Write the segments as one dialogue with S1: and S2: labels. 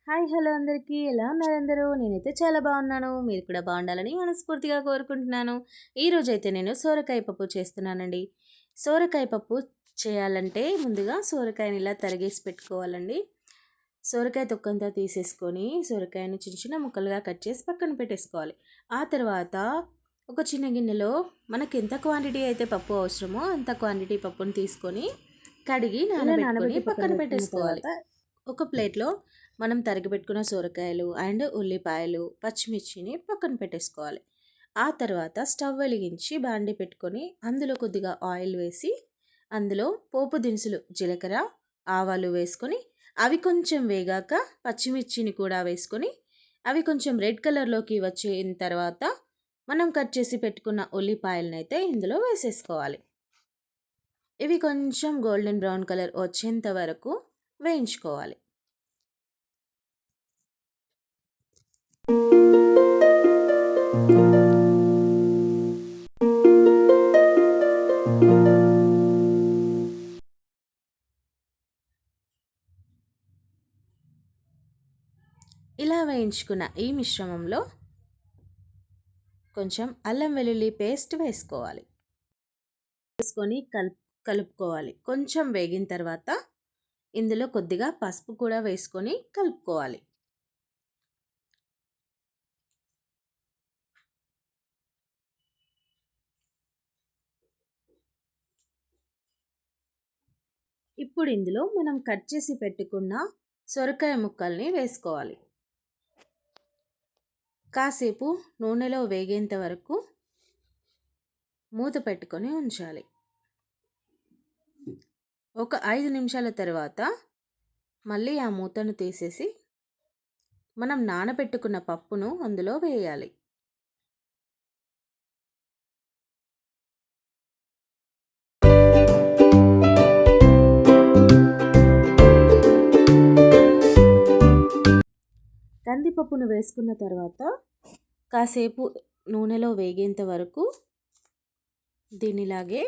S1: Hi hello అందరికీ ఎలా ఉన్నారు అందరూ? నేనైతే చాలా బాగున్నాను. మీరు కూడా బాగుండాలని మనస్ఫూర్తిగా కోరుకుంటున్నాను. ఈరోజైతే నేను సోరకాయ పప్పు చేస్తున్నానండి. సోరకాయ పప్పు చేయాలంటే ముందుగా సోరకాయని ఇలా తరిగేసి పెట్టుకోవాలండి. సోరకాయ తొక్కంతా తీసేసుకొని సోరకాయని చిన్న చిన్న ముక్కలుగా కట్ చేసి పక్కన పెట్టేసుకోవాలి. ఆ తర్వాత ఒక చిన్న గిన్నెలో మనకి ఎంత క్వాంటిటీ అయితే పప్పు అవసరమో అంత క్వాంటిటీ పప్పుని తీసుకొని కడిగి నానబెట్టుకొని పక్కన పెట్టేసుకోవాలి. ఒక ప్లేట్లో మనం తరిగి పెట్టుకున్న సొరకాయలు అండ్ ఉల్లిపాయలు పచ్చిమిర్చిని పక్కన పెట్టేసుకోవాలి. ఆ తర్వాత స్టవ్ వెలిగించి బాండి పెట్టుకొని అందులో కొద్దిగా ఆయిల్ వేసి అందులో పోపు దినుసులు జీలకర్ర ఆవాలు వేసుకొని అవి కొంచెం వేగాక పచ్చిమిర్చిని కూడా వేసుకొని అవి కొంచెం రెడ్ కలర్లోకి వచ్చిన తర్వాత మనం కట్ చేసి పెట్టుకున్న ఉల్లిపాయలను అయితే ఇందులో వేసేసుకోవాలి. ఇవి కొంచెం గోల్డెన్ బ్రౌన్ కలర్ వచ్చేంత వరకు వేయించుకోవాలి. ఇలా వేయించుకున్న ఈ మిశ్రమంలో కొంచెం అల్లం వెల్లుల్లి పేస్ట్ వేసుకోవాలి. వేసుకొని కలుపుకోవాలి. కొంచెం వేగిన తర్వాత ఇందులో కొద్దిగా పసుపు కూడా వేసుకొని కలుపుకోవాలి. ఇప్పుడు ఇందులో మనం కట్ చేసి పెట్టుకున్న సొరకాయ ముక్కల్ని వేసుకోవాలి. కాసేపు నూనెలో వేగేంత వరకు మూత పెట్టుకొని ఉంచాలి. ఒక 5 నిమిషాల తర్వాత మళ్ళీ ఆ మూతను తీసేసి మనం నానబెట్టుకున్న పప్పును అందులో వేయాలి. కందిపప్పును వేసుకున్న తర్వాత కాసేపు నూనెలో వేగేంత వరకు దీనిలాగే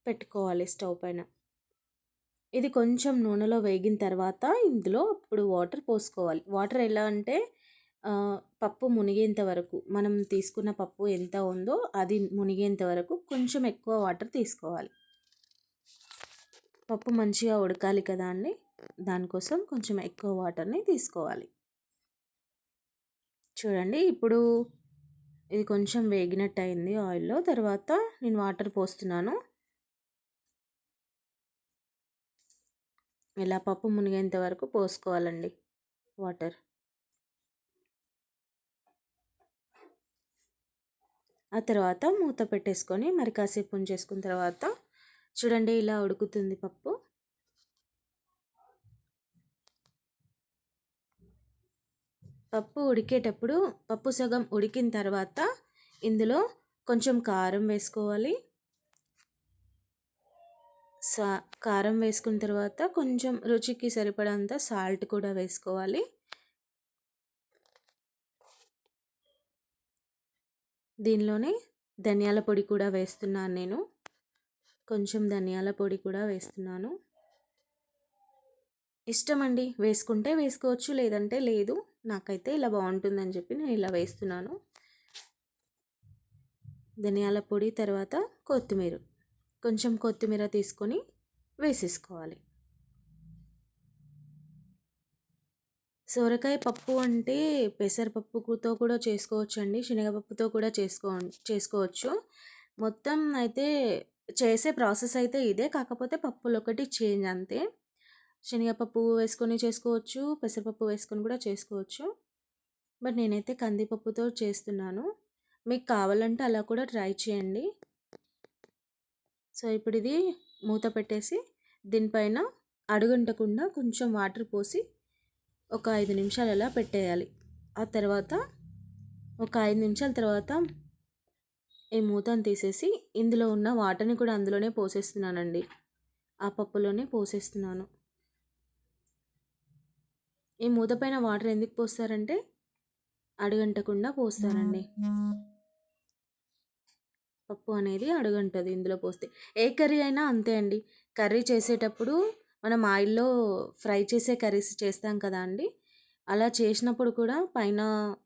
S1: పెట్టుకోవాలి స్టవ్ పైన. ఇది కొంచెం నూనెలో వేగిన తర్వాత ఇందులో ఇప్పుడు వాటర్ పోసుకోవాలి. వాటర్ ఎలా అంటే పప్పు మునిగేంత వరకు, మనం తీసుకున్న పప్పు ఎంత ఉందో అది మునిగేంత వరకు కొంచెం ఎక్కువ వాటర్ తీసుకోవాలి. పప్పు మంచిగా ఉడకాలి కదా అండి, దానికోసం కొంచెం ఎక్కువ వాటర్ని తీసుకోవాలి. చూడండి ఇప్పుడు ఇది కొంచెం వేగినట్టు అయింది ఆయిల్లో. తర్వాత నేను వాటర్ పోస్తున్నాను. ఇలా పప్పు మునిగేంత వరకు పోసుకోవాలండి వాటర్. ఆ తర్వాత మూత పెట్టేసుకొని మరి కాసేపు ఉంచేసుకున్న తర్వాత చూడండి ఇలా ఉడుకుతుంది పప్పు. పప్పు ఉడికేటప్పుడు పప్పు సగం ఉడికిన తర్వాత ఇందులో కొంచెం కారం వేసుకోవాలి. కారం వేసుకున్న తర్వాత కొంచెం రుచికి సరిపడంత సాల్ట్ కూడా వేసుకోవాలి. దీనిలోనే ధనియాల పొడి కూడా వేస్తున్నాను నేను. కొంచెం ధనియాల పొడి కూడా వేస్తున్నాను. ఇష్టం అండి, వేసుకుంటే వేసుకోవచ్చు, లేదంటే లేదు. నాకైతే ఇలా బాగుంటుందని చెప్పి నేను ఇలా వేస్తున్నాను. ధనియాల పొడి తర్వాత కొంచెం కొత్తిమీర తీసుకొని వేసేసుకోవాలి. సొరకాయ పప్పు అంటే పెసరపప్పుతో కూడా చేసుకోవచ్చు అండి, శనగపప్పుతో కూడా చేసుకోవచ్చు. మొత్తం అయితే చేసే ప్రాసెస్ అయితే ఇదే, కాకపోతే పప్పులు ఒకటి చేంజ్ అంతే. శనగపప్పు వేసుకొని చేసుకోవచ్చు, పెసరపప్పు వేసుకొని కూడా చేసుకోవచ్చు. బట్ నేనైతే కందిపప్పుతో చేస్తున్నాను. మీకు కావాలంటే అలా కూడా ట్రై చేయండి. సో ఇప్పుడు ఇది మూత పెట్టేసి దీనిపైన అడుగంటకుండా కొంచెం వాటర్ పోసి ఒక 5 నిమిషాలు అలా పెట్టేయాలి. ఆ తర్వాత ఒక 5 నిమిషాల తర్వాత ఈ మూతను తీసేసి ఇందులో ఉన్న వాటర్ని కూడా అందులోనే పోసేస్తున్నానండి. ఆ పప్పులోనే పోసేస్తున్నాను. ఈ మూత పైన వాటర్ ఎందుకు పోస్తారంటే అడుగంటకుండా పోస్తారండి. పప్పు అనేది అడుగంటది ఇందులో పోస్తే. ఏ కర్రీ అయినా అంతే అండి. కర్రీ చేసేటప్పుడు మనం ఆయిల్లో ఫ్రై చేసే కర్రీస్ చేస్తాం కదా అండి, అలా చేసినప్పుడు కూడా పైన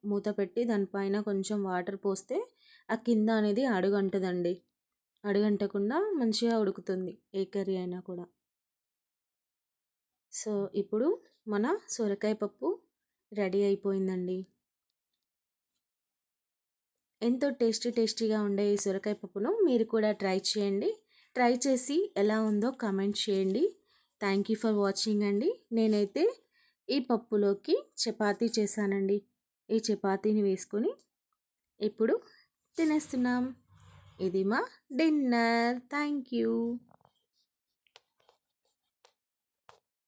S1: మూత పెట్టి దానిపైన కొంచెం వాటర్ పోస్తే ఆ కింద అనేది అడుగంటదండి. అడుగంటకుండా మంచిగా ఉడుకుతుంది ఏ కర్రీ అయినా కూడా. సో, ఇప్పుడు మన సొరకాయ పప్పు రెడీ అయిపోయిందండి. ఎంతో టేస్టీగా ఉండే ఈ సొరకాయ పప్పును మీరు కూడా ట్రై చేయండి. ట్రై చేసి ఎలా ఉందో కామెంట్ చేయండి. థ్యాంక్ యూ ఫర్ వాచింగ్ అండి. నేనైతే ఈ పప్పులోకి చపాతీ చేశానండి. ఈ చపాతీని వేసుకొని ఇప్పుడు తినేస్తున్నాం. ఇది మా డిన్నర్. Thank you.